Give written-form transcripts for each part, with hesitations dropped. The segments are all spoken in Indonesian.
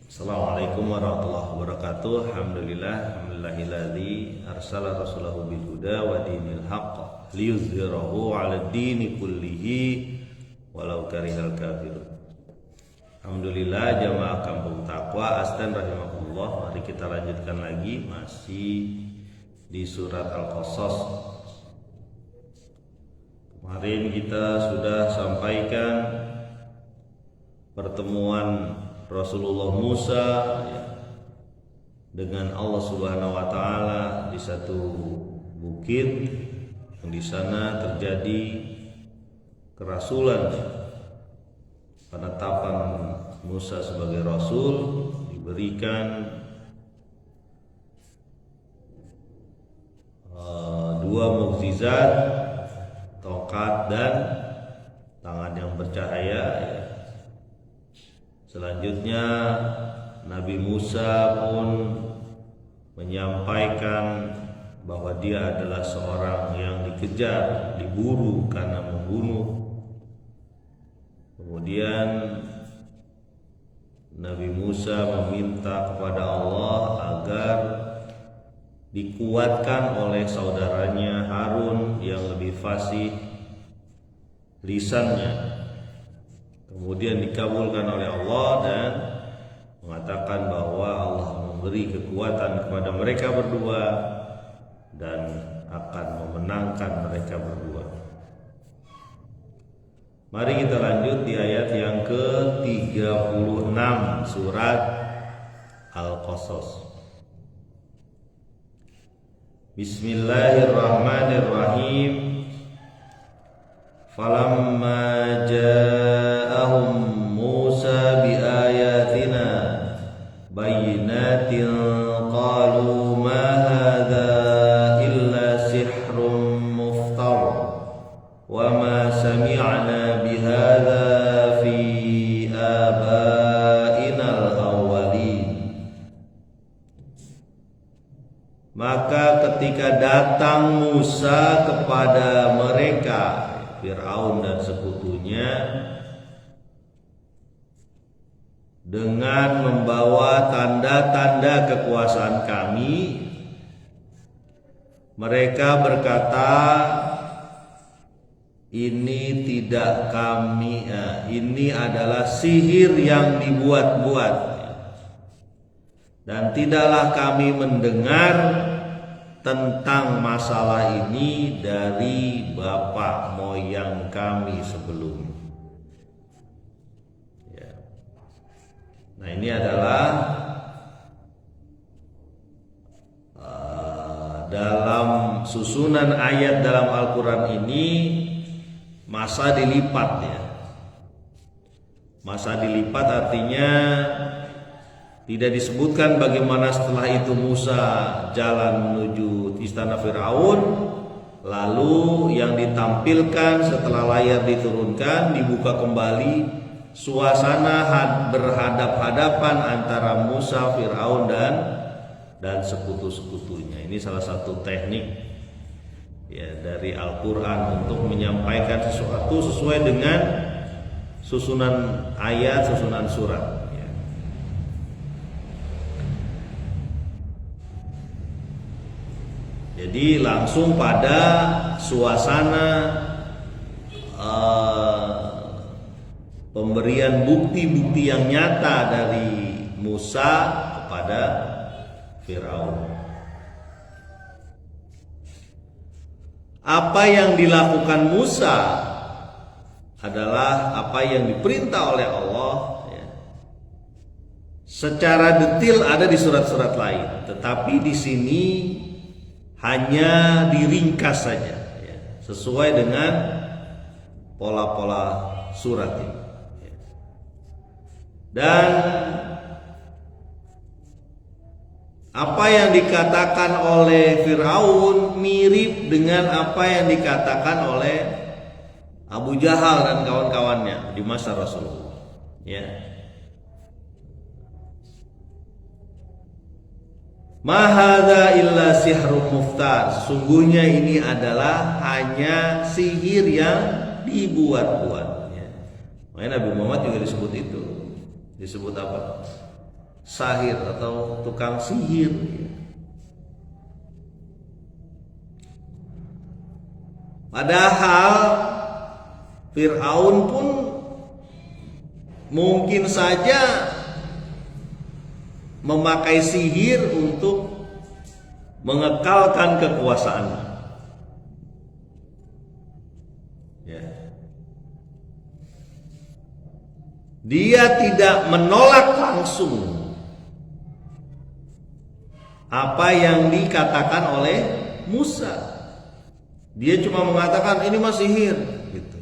Assalamualaikum warahmatullahi wabarakatuh. Alhamdulillahilladzi arsala rasulahu bil huda wa dinil haqq liyuzhirahu 'ala dini kullihi walau karihal kafirun. Alhamdulillah jamaah kampung takwa astan rahimakumullah. Mari kita lanjutkan lagi masih di surat Al-Qasas. Kemarin kita sudah sampaikan pertemuan Rasulullah Musa dengan Allah Subhanahu wa taala di satu bukit yang di sana terjadi kerasulan. Penetapan Musa sebagai rasul diberikan dua mukjizat, tongkat dan tangan yang bercahaya. Selanjutnya Nabi Musa pun menyampaikan bahwa dia adalah seorang yang dikejar, diburu karena membunuh. Kemudian Nabi Musa meminta kepada Allah agar dikuatkan oleh saudaranya Harun yang lebih fasih lisannya. Kemudian dikabulkan oleh Allah dan mengatakan bahwa Allah memberi kekuatan kepada mereka berdua dan akan memenangkan mereka berdua. Mari kita lanjut di ayat yang ke-36 surat Al-Qasas. Bismillahirrahmanirrahim. Falamma ja'ahum Musa biayatina bayyinatin qalu ma hadza illa sihrun muftar wa ma sami'na bihadza fi abaina al-awwalin. Maka ketika datang Musa kepada mereka, Fir'aun dan sekutunya, dengan membawa tanda-tanda kekuasaan kami, mereka berkata, ini tidak kami, ini adalah sihir yang dibuat-buat, dan tidaklah kami mendengar tentang masalah ini dari bapak moyang kami sebelumnya. Nah, ini adalah dalam susunan ayat dalam Al-Quran ini masa dilipat ya. Masa dilipat artinya tidak disebutkan bagaimana setelah itu Musa jalan menuju istana Fir'aun. Lalu yang ditampilkan setelah layar diturunkan, dibuka kembali suasana berhadap-hadapan antara Musa, Fir'aun dan sekutu-sekutunya. Ini salah satu teknik ya dari Al-Quran untuk menyampaikan sesuatu sesuai dengan susunan ayat, susunan surat. Jadi langsung pada suasana pemberian bukti-bukti yang nyata dari Musa kepada Fir'aun. Apa yang dilakukan Musa adalah apa yang diperintah oleh Allah ya. Secara detail ada di surat-surat lain, tetapi di sini hanya diringkas saja ya, sesuai dengan pola-pola surat ini ya. Dan apa yang dikatakan oleh Fir'aun mirip dengan apa yang dikatakan oleh Abu Jahal dan kawan-kawannya di masa Rasulullah ya. Ma hadza illa sihrun muftar. Sungguhnya ini adalah hanya sihir yang dibuat-buat ya. Makanya Nabi Muhammad juga disebut itu. Disebut apa? sahir atau tukang sihir. Padahal Fir'aun pun mungkin saja memakai sihir untuk mengekalkan kekuasaannya. Ya. Dia tidak menolak langsung apa yang dikatakan oleh Musa. Dia cuma mengatakan ini mah sihir gitu.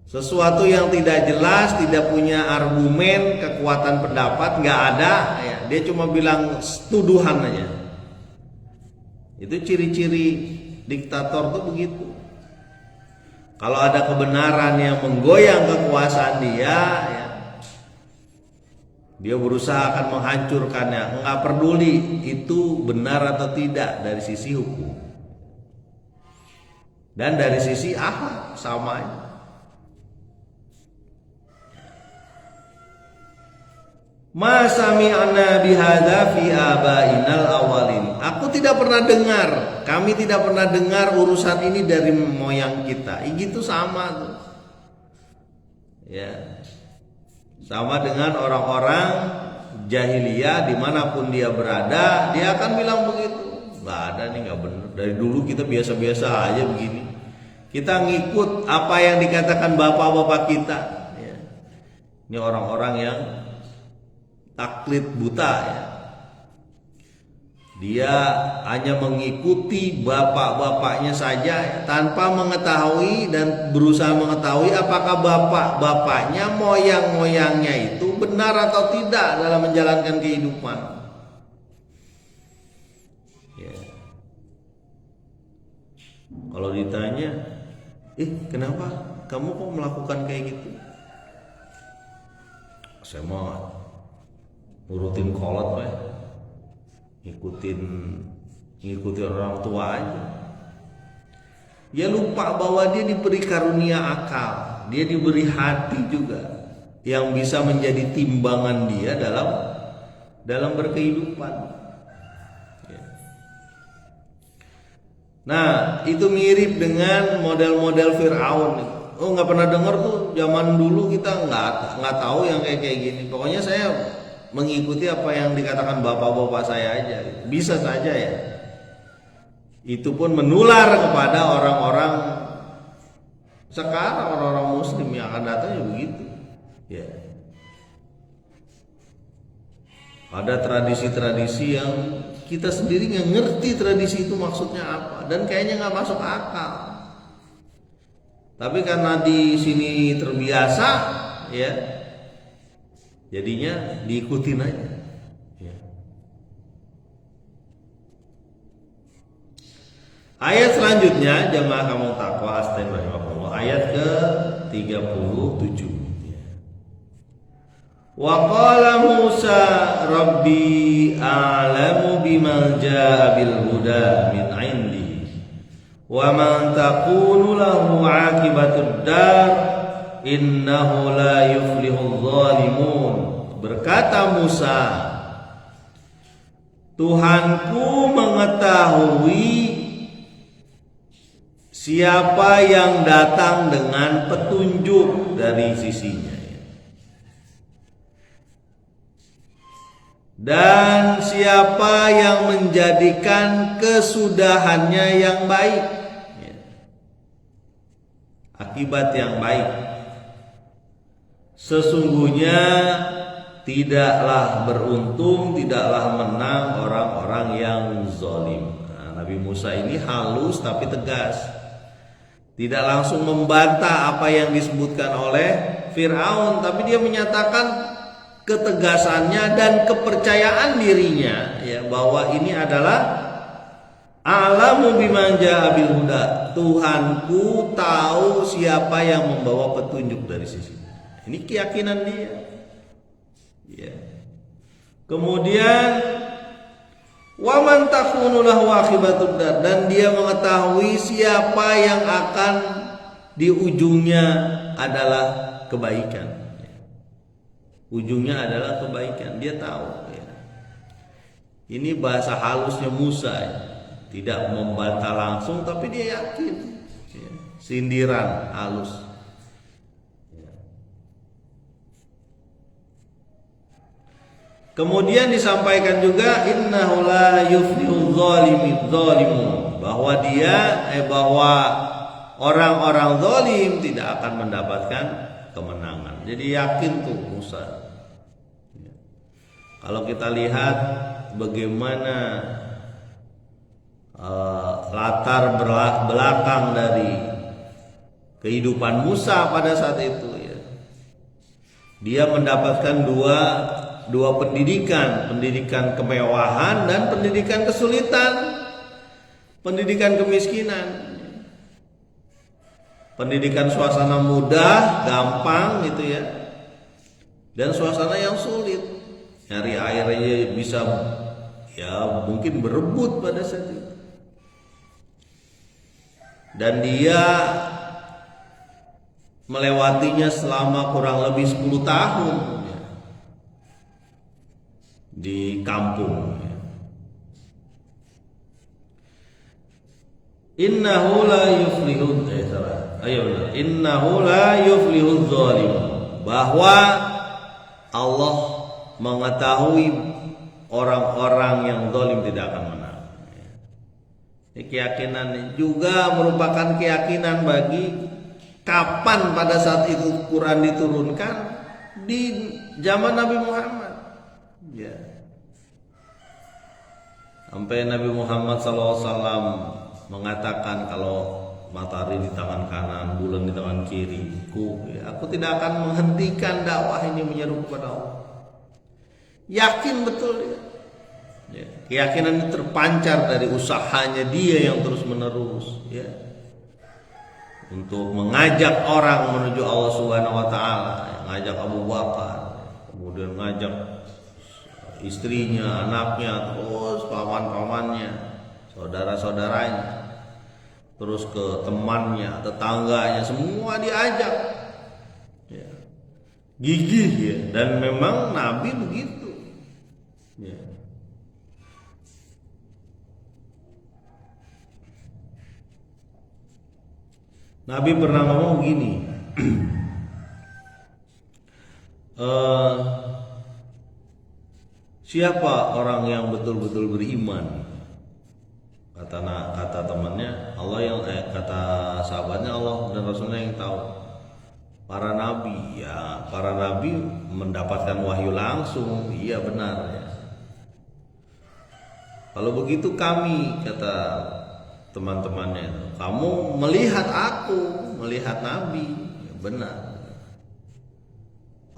Sesuatu yang tidak jelas, tidak punya argumen, kekuatan pendapat nggak ada ya. Dia cuma bilang tuduhan aja. Itu ciri-ciri diktator tuh begitu. Kalau ada kebenaran yang menggoyang kekuasaan dia ya, dia berusaha akan menghancurkannya. Enggak peduli itu benar atau tidak dari sisi hukum. Dan dari sisi akhlak sama aja. Ma sami'na bihadza fi abainal awalin. Aku tidak pernah dengar, kami tidak pernah dengar urusan ini dari moyang kita. Gitu sama tuh. Ya. Sama dengan orang-orang jahiliyah dimanapun dia berada, dia akan bilang begitu. Nggak ada nih, nggak benar. Dari dulu kita biasa-biasa aja begini. Kita ngikut apa yang dikatakan bapak-bapak kita. Ya. Ini orang-orang yang taklid buta ya. Dia hanya mengikuti bapak-bapaknya saja ya, tanpa mengetahui dan berusaha mengetahui apakah bapak-bapaknya, moyang-moyangnya itu benar atau tidak dalam menjalankan kehidupan. Ya. Kalau ditanya, kenapa kamu kok melakukan kayak gitu? Saya mau nurutin kolot ya. ngikutin orang tua aja. Dia lupa bahwa dia diberi karunia akal, dia diberi hati juga yang bisa menjadi timbangan dia dalam berkehidupan. Nah, itu mirip dengan model-model Fir'aun. Oh, nggak pernah dengar tuh zaman dulu, kita nggak tahu yang kayak gini. Pokoknya saya mengikuti apa yang dikatakan bapak-bapak saya aja. Bisa saja ya. Itu pun menular kepada orang-orang sekarang, orang-orang muslim yang akan datang juga begitu. Ya. Ada tradisi-tradisi yang kita sendiri nggak ngerti tradisi itu maksudnya apa dan kayaknya nggak masuk akal. Tapi karena di sini terbiasa, ya. Jadinya diikutin aja. Ya. Ayat selanjutnya jamaah kamu takwa astain rahimahullah, ayat ke-37. Wa qala Musa rabbi a'lamu biman jaa bil huda min 'indi wa man takunu lahu 'aqibatud dar innahu la yuflihul zalimun. Berkata Musa, Tuhanku mengetahui siapa yang datang dengan petunjuk dari sisinya, dan siapa yang menjadikan kesudahannya yang baik, akibat yang baik. Sesungguhnya tidaklah beruntung, tidaklah menang orang-orang yang zalim. Nah, Nabi Musa ini halus tapi tegas. Tidak langsung membantah apa yang disebutkan oleh Fir'aun, tapi dia menyatakan ketegasannya dan kepercayaan dirinya ya, bahwa ini adalah alamu biman jaa bil huda. Tuhanku tahu siapa yang membawa petunjuk dari sisi. Ini keyakinan dia. Ya. Kemudian wa man takunu lahu aqibatud dar, dan dia mengetahui siapa yang akan di ujungnya adalah kebaikan. ujungnya adalah kebaikan. Dia tahu ya. Ini bahasa halusnya Musa ya. Tidak membantah langsung tapi dia yakin ya. Sindiran halus ya. Kemudian disampaikan juga innahu la yuflihul zalimun, bahwa bahwa orang-orang zalim tidak akan mendapatkan kemenangan. Jadi yakin tuh Musa. Kalau kita lihat bagaimana latar belakang dari kehidupan Musa pada saat itu ya. Dia mendapatkan dua pendidikan kemewahan dan pendidikan kesulitan, pendidikan kemiskinan. Pendidikan suasana mudah, gampang gitu ya. Dan suasana yang sulit. Nyari air aja bisa ya mungkin berebut pada saat itu. Dan dia melewatinya selama kurang lebih 10 tahun ya, di kampung ya. Innahu la yuflihul zalim, bahwa Allah mengetahui orang-orang yang zalim tidak akan menang. Ini keyakinan juga merupakan keyakinan bagi kapan pada saat itu Quran diturunkan di zaman Nabi Muhammad. Ya. Sampai Nabi Muhammad SAW mengatakan kalau matahari di tangan kanan, bulan di tangan kiriku, aku tidak akan menghentikan dakwah ini menyeru kepada Allah. Yakin betul dia. Ya, keyakinan ini terpancar dari usahanya dia yang terus menerus, ya, untuk mengajak orang menuju Allah Subhanahu Wa Taala, ngajak Abu Bakar, kemudian ngajak istrinya, anaknya, terus paman-pamannya, saudara-saudaranya, terus ke temannya, tetangganya, semua diajak. Ya. Gigih ya, dan memang Nabi begitu. Ya. Nabi pernah ngomong gini, siapa orang yang betul-betul beriman? Kata temannya, Allah yang kata sahabatnya, Allah dan Rasulnya yang tahu. Para nabi ya, para nabi mendapatkan wahyu langsung, iya benar ya. Kalau begitu kami, kata teman-temannya, kamu melihat aku, melihat nabi, ya benar.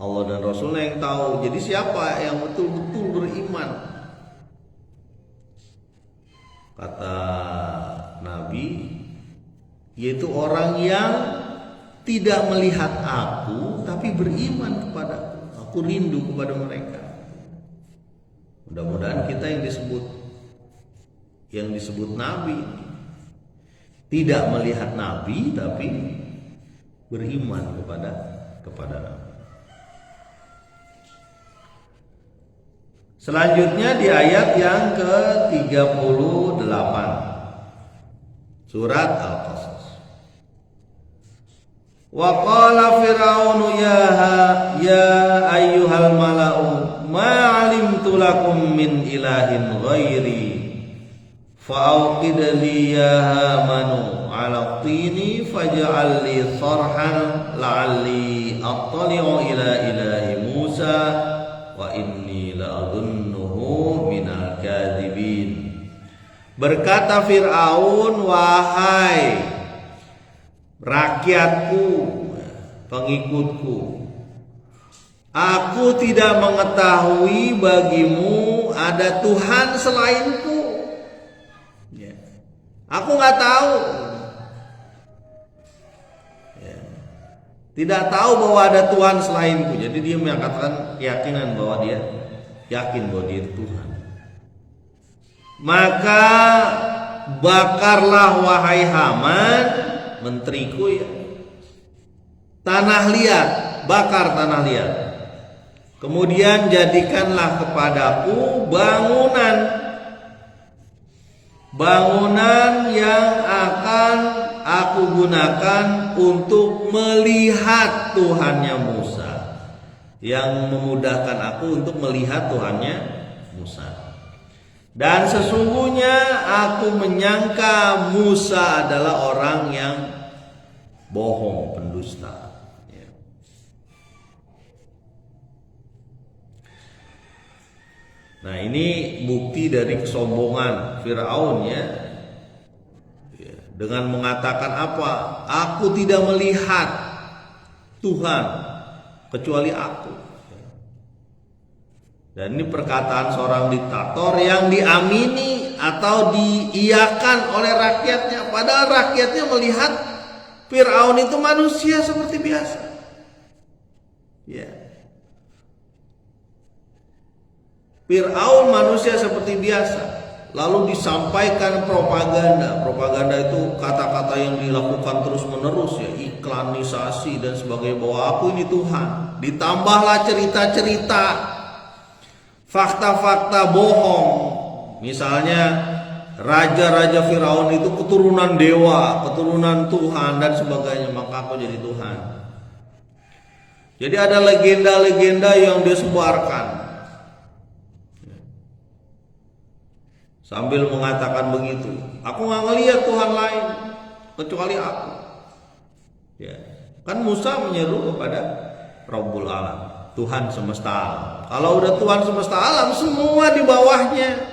Allah dan Rasulnya yang tahu. Jadi siapa yang betul-betul beriman? Kata Nabi, yaitu orang yang tidak melihat aku tapi beriman kepadaku. Aku rindu kepada mereka. Mudah-mudahan kita yang disebut Nabi, tidak melihat Nabi tapi beriman kepada Nabi. Selanjutnya di ayat yang ke-38 surat Al-Qasas. Wa qala fir'aunu ya ayyuhal mala'u ma 'alimtu lakum min ilahin ghairi fa'auqid li ya hamanu 'ala tini faj'al li sarhan la'alli attali'u ila ilahi Musa wa inni la'adhunnuhu minal kadhibin. Berkata Fir'aun, wahai rakyatku, pengikutku, aku tidak mengetahui bagimu ada Tuhan selainku. Ya. Aku nggak tahu. Ya. Tidak tahu bahwa ada Tuhan selainku. Jadi dia mengatakan keyakinan bahwa dia yakin bahwa dia Tuhan. Maka bakarlah wahai Haman, menteriku ya, tanah liat, bakar tanah liat. Kemudian jadikanlah kepadaku bangunan yang akan aku gunakan untuk melihat Tuhannya Musa, yang memudahkan aku untuk melihat Tuhannya Musa. Dan sesungguhnya aku menyangka Musa adalah orang yang bohong, pendusta. Nah, ini bukti dari kesombongan Firaun ya. Dengan mengatakan apa? Aku tidak melihat Tuhan kecuali aku. Dan ini perkataan seorang diktator yang diamini atau diiyakan oleh rakyatnya. Padahal rakyatnya melihat Firaun itu manusia seperti biasa. Ya. Firaun manusia seperti biasa. Lalu disampaikan propaganda. Propaganda itu kata-kata yang dilakukan terus menerus ya, iklanisasi dan sebagainya, bahwa aku ini Tuhan. Ditambahlah cerita-cerita, fakta-fakta bohong. Misalnya raja-raja Firaun itu keturunan dewa, keturunan Tuhan dan sebagainya, maka aku jadi Tuhan. Jadi ada legenda-legenda yang dia sebarkan sambil mengatakan begitu, aku nggak ngelihat Tuhan lain kecuali aku. Ya, kan Musa menyeru kepada Rabbul Alam, Tuhan semesta alam. Kalau udah Tuhan semesta alam, semua di bawahnya.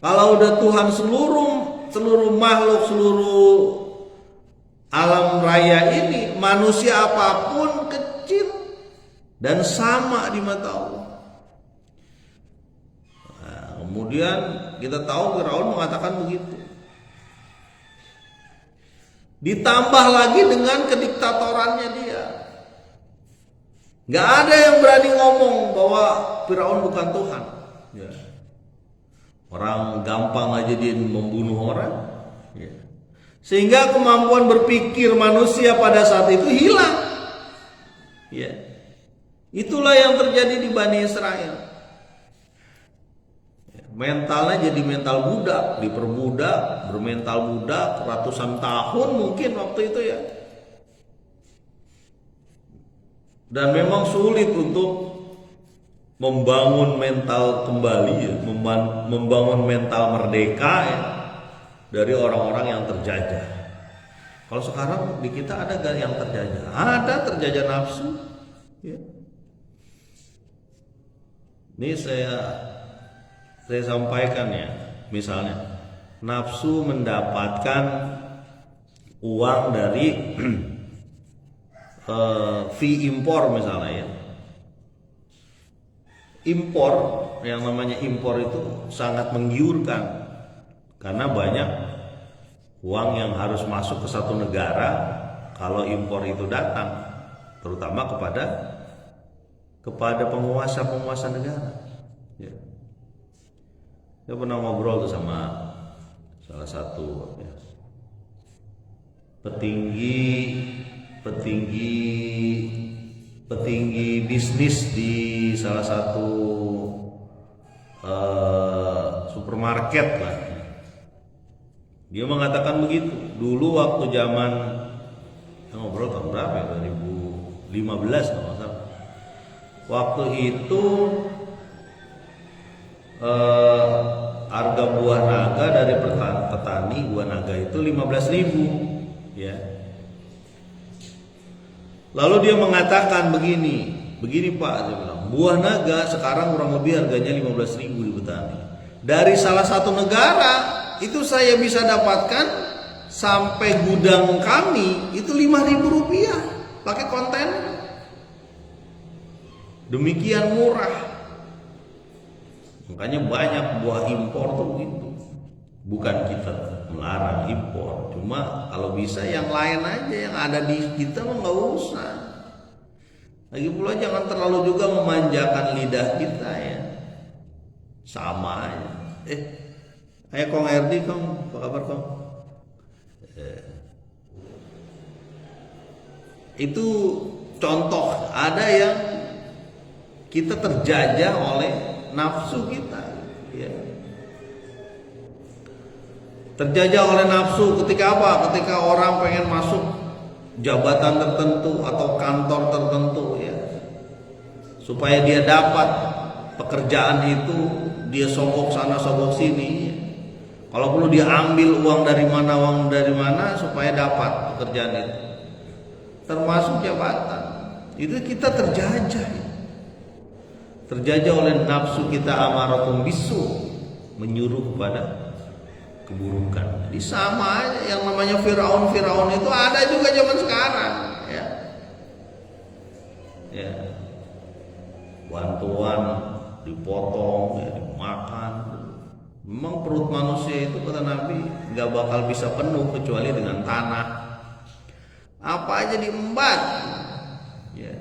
Kalau udah Tuhan seluruh makhluk, seluruh alam raya ini, manusia apapun kecil dan sama di mata Allah. Kemudian kita tahu Firaun mengatakan begitu. Ditambah lagi dengan kediktatorannya dia. Gak ada yang berani ngomong bahwa Firaun bukan Tuhan. Ya. Orang gampang aja dia membunuh orang. Ya. Sehingga kemampuan berpikir manusia pada saat itu hilang. Ya. Itulah yang terjadi di Bani Israel. Mentalnya jadi mental budak, diperbudak, bermental budak ratusan tahun mungkin waktu itu ya. Dan memang sulit untuk membangun mental kembali ya, membangun mental merdeka ya, dari orang-orang yang terjajah. Kalau sekarang di kita ada gak yang terjajah? Ada terjajah nafsu ya. Ini saya sampaikan ya, misalnya nafsu mendapatkan uang dari fee impor misalnya ya. Impor, yang namanya impor itu sangat menggiurkan karena banyak uang yang harus masuk ke satu negara kalau impor itu datang, terutama kepada penguasa negara ya. Saya pernah ngobrol tuh sama salah satu ya, petinggi bisnis di salah satu supermarket lah. Dia mengatakan begitu. Dulu waktu zaman, ngobrol tahun berapa ya, 2015 kalau nggak salah. Waktu itu harga buah naga dari petani buah naga itu 15.000 ya. Lalu dia mengatakan begini Pak, dia bilang, buah naga sekarang kurang lebih harganya 15.000 di petani. Dari salah satu negara itu saya bisa dapatkan sampai gudang kami itu 5.000 rupiah pakai kontainer. Demikian murah. Makanya banyak buah impor tuh begitu. Bukan kita melarang impor, cuma kalau bisa yang lain aja, yang ada di kita mah nggak usah. Lagi pula jangan terlalu juga memanjakan lidah kita ya. Sama aja. Ayo Kong Erdi, Kong, apa kabar Kong? Itu contoh, ada yang kita terjajah oleh nafsu kita, ya. Terjajah oleh nafsu ketika apa? Ketika orang pengen masuk jabatan tertentu atau kantor tertentu, ya. Supaya dia dapat pekerjaan itu, dia sogok sana sogok sini. Kalau perlu dia ambil uang dari mana supaya dapat pekerjaan itu. Termasuk jabatan. Itu kita terjajah. Terjajah oleh nafsu kita amaratum bisu, menyuruh kepada keburukan. Jadi sama aja yang namanya Firaun itu ada juga zaman sekarang, ya. Ya. Bantuan dipotong, ya, dimakan. Memang perut manusia itu kata Nabi nggak bakal bisa penuh kecuali dengan tanah. Apa aja diembat, ya.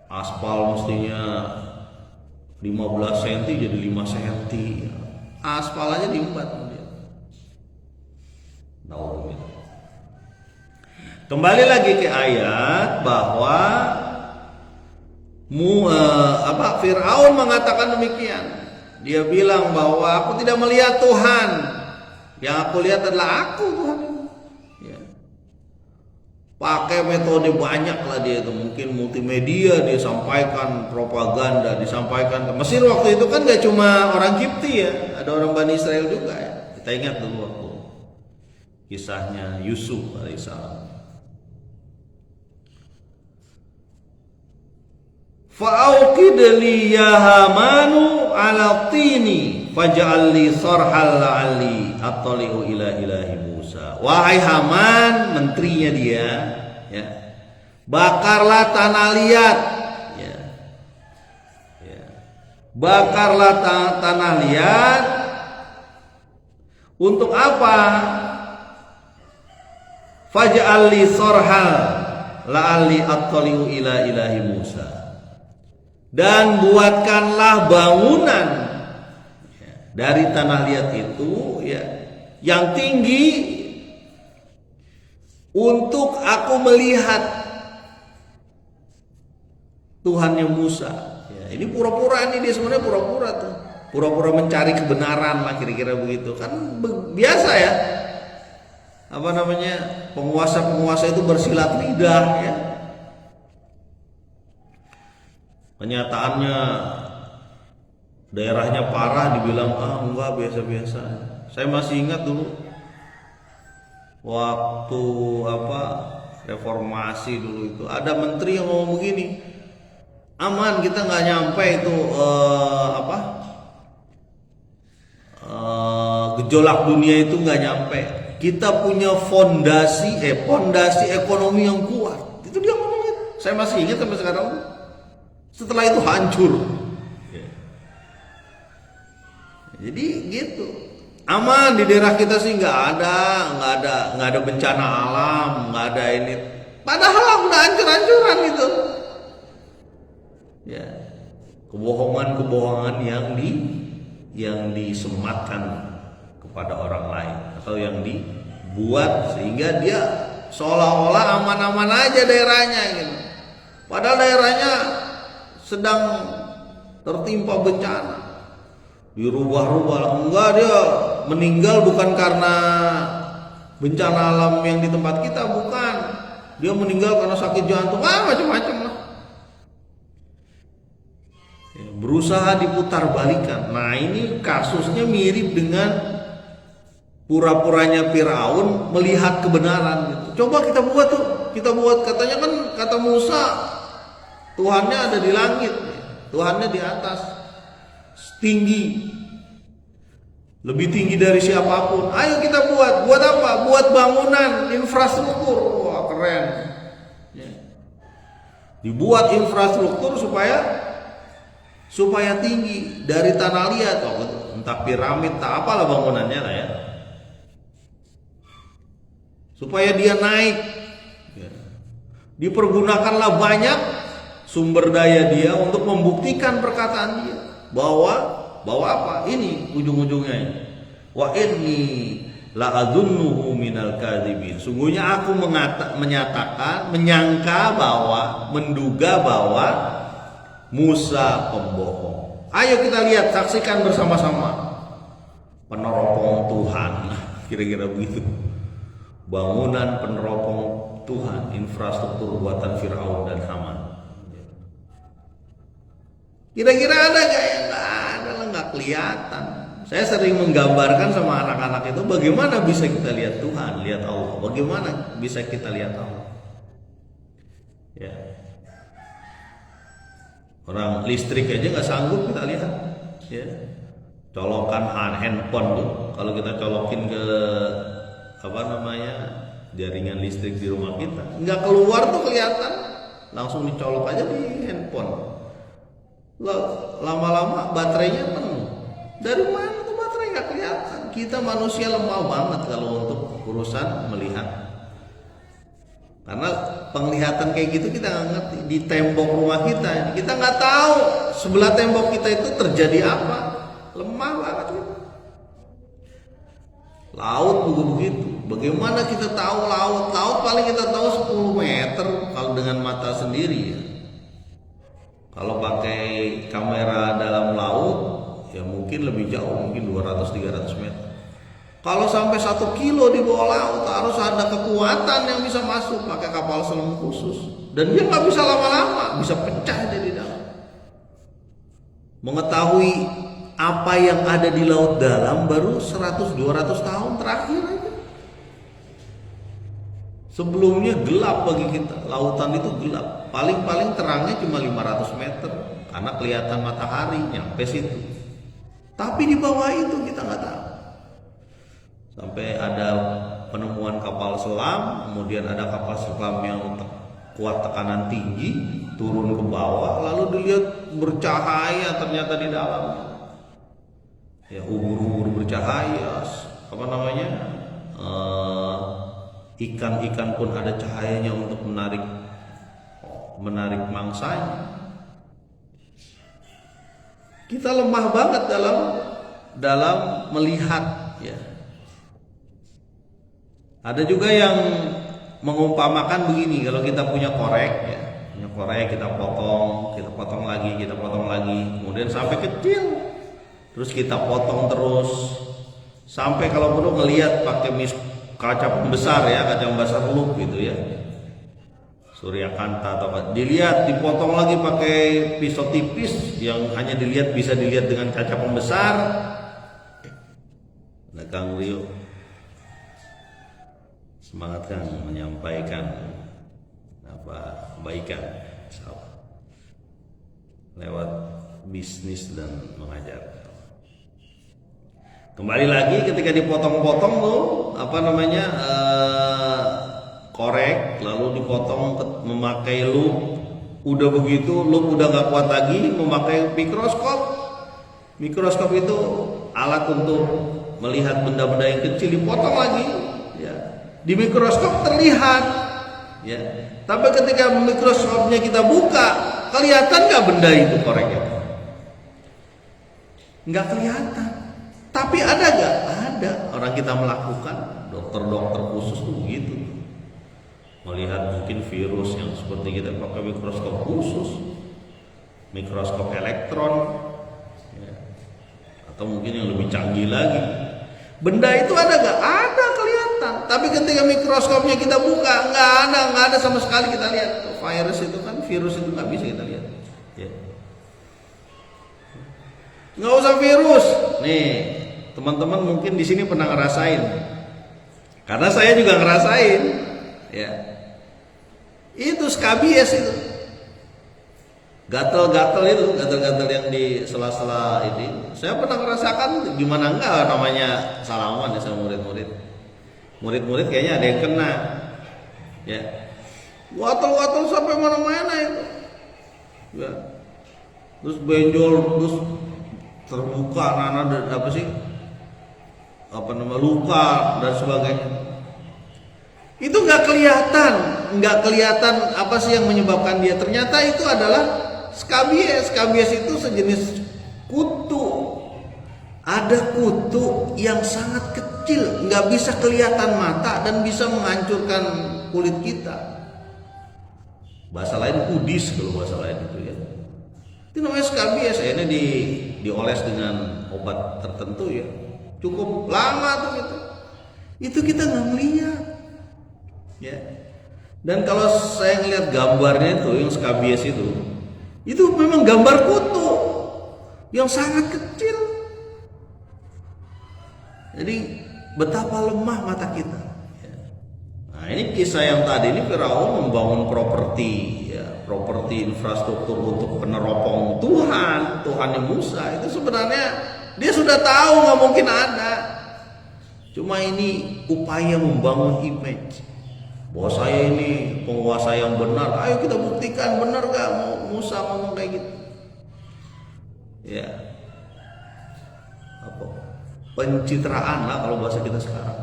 Aspal mestinya 15 cm jadi 5 cm. Aspal aja diembat. Kembali lagi ke ayat bahwa Fir'aun mengatakan demikian. Dia bilang bahwa aku tidak melihat Tuhan, yang aku lihat adalah aku Tuhan. Ya. Pakai metode banyak lah dia itu, mungkin multimedia, dia sampaikan propaganda, disampaikan ke Mesir waktu itu kan gak cuma orang Kipti ya, ada orang Bani Israel juga ya. Kita ingat dulu waktu kisahnya Yusuf alaihissalam. Fa'auqid li ya Hamanu ala tini faj'al li sarhal la'alli attali'u ila ilahi Musa. Wahai Haman, menterinya dia, ya. Bakarlah tanah liat, ya. Ya. Bakarlah tanah liat. Untuk apa? Faj'al li sarhal la'alli attali'u ila ilahi Musa. Dan buatkanlah bangunan, ya, dari tanah liat itu, ya, yang tinggi untuk aku melihat Tuhannya Musa. Ya, ini pura-pura, ini dia sebenarnya pura-pura tuh, pura-pura mencari kebenaran lah kira-kira begitu. Kan biasa ya, apa namanya, penguasa itu bersilat lidah, ya. Kenyataannya daerahnya parah, dibilang enggak, biasa-biasa. Saya masih ingat dulu waktu reformasi dulu itu ada menteri yang ngomong begini, aman, kita nggak nyampe itu gejolak dunia itu nggak nyampe, kita punya fondasi ekonomi yang kuat. Itu dia ngomong gitu. Saya masih ingat sampai sekarang. Setelah itu hancur. Jadi gitu. Aman di daerah kita sih nggak ada bencana alam, nggak ada ini. Padahal udah hancur-hancuran itu. Ya. Kebohongan yang disematkan kepada orang lain atau yang dibuat sehingga dia seolah-olah aman-aman aja daerahnya gitu. Padahal daerahnya sedang tertimpa bencana, dirubah-rubah. Enggak, dia meninggal bukan karena bencana alam yang di tempat kita, bukan. Dia meninggal karena sakit jantung, macam-macam lah. Ya, berusaha diputar balikan. Nah, ini kasusnya mirip dengan pura-puranya Firaun melihat kebenaran gitu. Coba kita buat katanya kan kata Musa, Tuhannya ada di langit, Tuhannya di atas, tinggi, lebih tinggi dari siapapun. Ayo kita buat apa? Buat bangunan, infrastruktur. Wah, keren. Ya. Dibuat infrastruktur supaya tinggi dari tanah liat, entah piramid, tak apalah bangunannya lah ya, supaya dia naik. Ya. Dipergunakanlah banyak sumber daya dia untuk membuktikan perkataan dia bahwa apa? Ini ujung-ujungnya. Wa inni la adzunnuhu minal kadzibin. Sungguhnya aku menduga bahwa Musa pembohong. Ayo kita lihat, saksikan bersama-sama peneropong Tuhan. Kira-kira begitu. Bangunan peneropong Tuhan, infrastruktur buatan Firaun dan Haman. Kira-kira ada gak ya? Nggak kelihatan. Saya sering menggambarkan sama anak-anak itu bagaimana bisa kita lihat Tuhan, lihat Allah. Bagaimana bisa kita lihat Allah. Ya. Orang listrik aja nggak sanggup kita lihat. Ya. Colokan handphone tuh, kalau kita colokin ke jaringan listrik di rumah kita, nggak keluar tuh kelihatan, langsung dicolok aja di handphone. Lama-lama baterainya penuh. Dari mana tuh baterai nggak kelihatan? Kita manusia lemah banget kalau untuk urusan melihat. Karena penglihatan kayak gitu kita nggak ngerti. Di tembok rumah kita nggak tahu sebelah tembok kita itu terjadi apa. Lemah banget gitu. Laut juga begitu. Bagaimana kita tahu laut? Laut paling kita tahu 10 meter kalau dengan mata sendiri ya. Kalau pakai kamera dalam laut ya mungkin lebih jauh, mungkin 200-300 meter. Kalau sampai 1 kilo di bawah laut harus ada kekuatan yang bisa masuk pakai kapal selam khusus. Dan dia nggak bisa lama-lama, bisa pecah dari dalam. Mengetahui apa yang ada di laut dalam baru 100-200 tahun terakhir aja. Sebelumnya gelap bagi kita, lautan itu gelap. Paling-paling terangnya cuma 500 meter karena kelihatan matahari nyampe situ. Tapi di bawah itu kita nggak tahu. Sampai ada penemuan kapal selam, kemudian ada kapal selam yang kuat tekanan tinggi turun ke bawah, lalu dilihat bercahaya ternyata di dalamnya. Ya ubur-ubur bercahaya, ikan-ikan pun ada cahayanya untuk menarik mangsanya. Kita lemah banget dalam melihat ya. Ada juga yang mengumpamakan begini, kalau kita punya korek ya, kita potong lagi, kemudian sampai kecil. Terus kita potong terus sampai kalau perlu ngelihat pakai kaca pembesar ya, kaca pembesar loop gitu ya, suryakanta atau apa, dilihat dipotong lagi pakai pisau tipis yang hanya bisa dilihat dengan kaca pembesar. Nah, Kang Rio semangat kan menyampaikan kebaikan lewat bisnis dan mengajar. Kembali lagi ketika dipotong-potong tuh korek, lalu dipotong memakai loop. Udah begitu loop udah nggak kuat lagi, memakai mikroskop. Mikroskop itu alat untuk melihat benda-benda yang kecil, dipotong lagi ya. Di mikroskop terlihat ya. Tapi ketika mikroskopnya kita buka, kelihatan nggak benda itu koreknya? Nggak kelihatan. Tapi ada gak? Ada. Orang kita melakukan, dokter-dokter khusus tuh begitu. Melihat mungkin virus yang seperti kita pakai mikroskop khusus, mikroskop elektron ya. Atau mungkin yang lebih canggih lagi. Benda itu ada gak? Ada, kelihatan. Tapi ketika mikroskopnya kita buka, nggak ada sama sekali kita lihat. Virus itu nggak bisa kita lihat ya. Nggak usah virus. Nih, teman-teman mungkin di sini pernah ngerasain. Karena saya juga ngerasain. Ya. Itu skabies itu. Gatel-gatel yang di sela-sela ini. Saya pernah merasakan, gimana enggak namanya salaman ya sama murid-murid. Murid-murid kayaknya ada yang kena. Ya. Gatel-gatel sampai mana-mana itu. Ya. Terus benjol, terus terbuka luka dan sebagainya. Itu nggak kelihatan apa sih yang menyebabkan dia. Ternyata itu adalah skabies. Skabies itu sejenis kutu. Ada kutu yang sangat kecil, nggak bisa kelihatan mata dan bisa menghancurkan kulit kita. Bahasa lain kudis, kalau bahasa lain itu ya. Itu namanya skabies. Ini dioles dengan obat tertentu ya. Cukup lama tuh gitu. Itu kita nggak ngeliat. Ya. Dan kalau saya ngeliat gambarnya itu yang skabies itu memang gambar kutu yang sangat kecil. Jadi betapa lemah mata kita. Nah ini kisah yang tadi ini, Firaun membangun properti, ya, properti infrastruktur untuk peneropong Tuhannya Musa. Itu sebenarnya dia sudah tahu nggak mungkin ada. Cuma ini upaya membangun image bahwa saya ini penguasa yang benar. Ayo kita buktikan benar gak Musa ngomong kayak gitu. Ya, apa? Pencitraan lah kalau bahasa kita sekarang.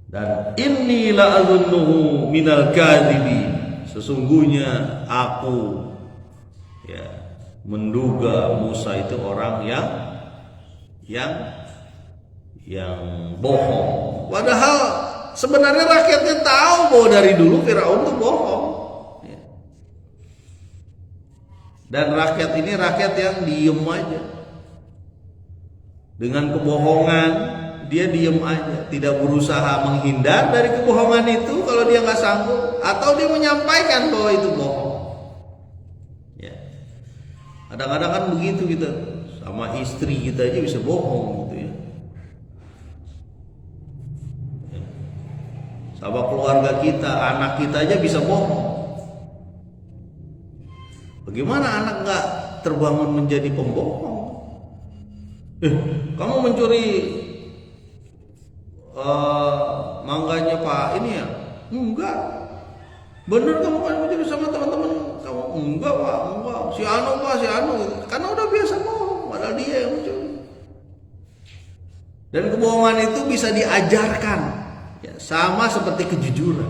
Dan inni la azunnuhu minal kadhibin. Sesungguhnya aku ya menduga Musa itu orang yang bohong. Padahal sebenarnya rakyatnya tahu bahwa dari dulu Firaun itu bohong. Ya. Dan rakyat ini rakyat yang diem aja. Dengan kebohongan dia diem aja, tidak berusaha menghindar dari kebohongan itu kalau dia nggak sanggup, atau dia menyampaikan bahwa itu bohong. Ya. Kadang-kadang kan begitu kita sama istri kita aja bisa bohong gitu ya. Sama keluarga kita, anak kita aja bisa bohong. Bagaimana anak nggak terbangun menjadi pembohong? Kamu mencuri mangganya Pak ini ya? Enggak. Bener kamu kan mencuri sama teman-teman kamu? Enggak Pak, enggak. Si Anu. Karena udah biasa bohong, padahal dia yang mencuri. Dan kebohongan itu bisa diajarkan. Ya, sama seperti kejujuran.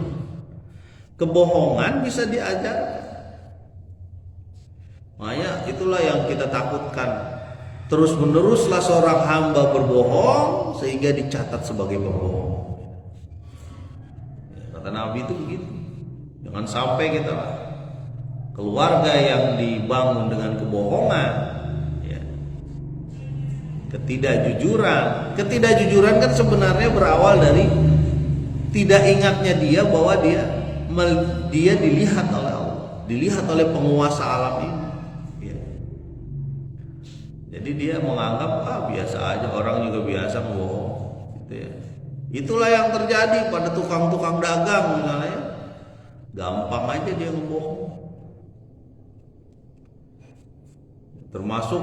Kebohongan bisa diajarkan. Makanya itulah yang kita takutkan. Terus meneruslah seorang hamba berbohong sehingga dicatat sebagai pembohong. Ya, kata Nabi itu begitu. Jangan sampai kita keluarga yang dibangun dengan kebohongan, ya. Ketidakjujuran kan sebenarnya berawal dari tidak ingatnya dia bahwa dia dilihat oleh Allah, dilihat oleh penguasa alam ini. Ya. Jadi dia menganggap biasa aja, orang juga biasa ngebohong, gitu ya. Itulah yang terjadi pada tukang-tukang dagang misalnya, gampang aja dia ngebohong. Termasuk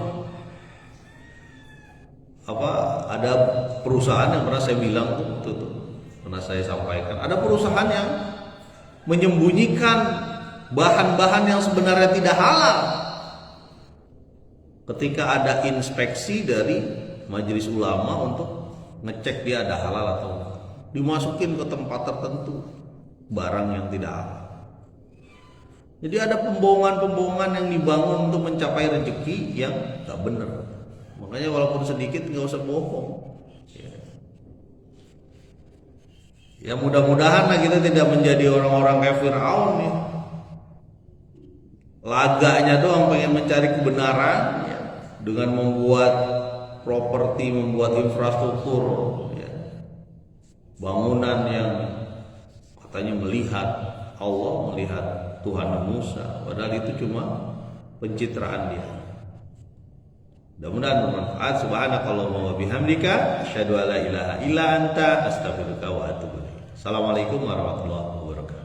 ada perusahaan yang pernah saya bilang pernah saya sampaikan, ada perusahaan yang menyembunyikan bahan-bahan yang sebenarnya tidak halal. Ketika ada inspeksi dari majelis ulama untuk ngecek dia ada halal atau enggak, dimasukin ke tempat tertentu barang yang tidak halal. Jadi ada pembohongan-pembohongan yang dibangun untuk mencapai rezeki yang gak benar. Makanya walaupun sedikit gak usah bohong. Ya mudah-mudahan kita tidak menjadi orang-orang kayak Firaun ya. Laganya doang pengen mencari kebenaran ya, dengan membuat properti, membuat infrastruktur ya, bangunan yang katanya melihat Allah, melihat Tuhan Musa, padahal itu cuma pencitraan dia. Mudah-mudahan bermanfaat. Subhanakallahumma wa bihamdika asyhadu an la ilaha illa anta astaghfiruka wa atubu ilaik. Assalamualaikum warahmatullahi wabarakatuh.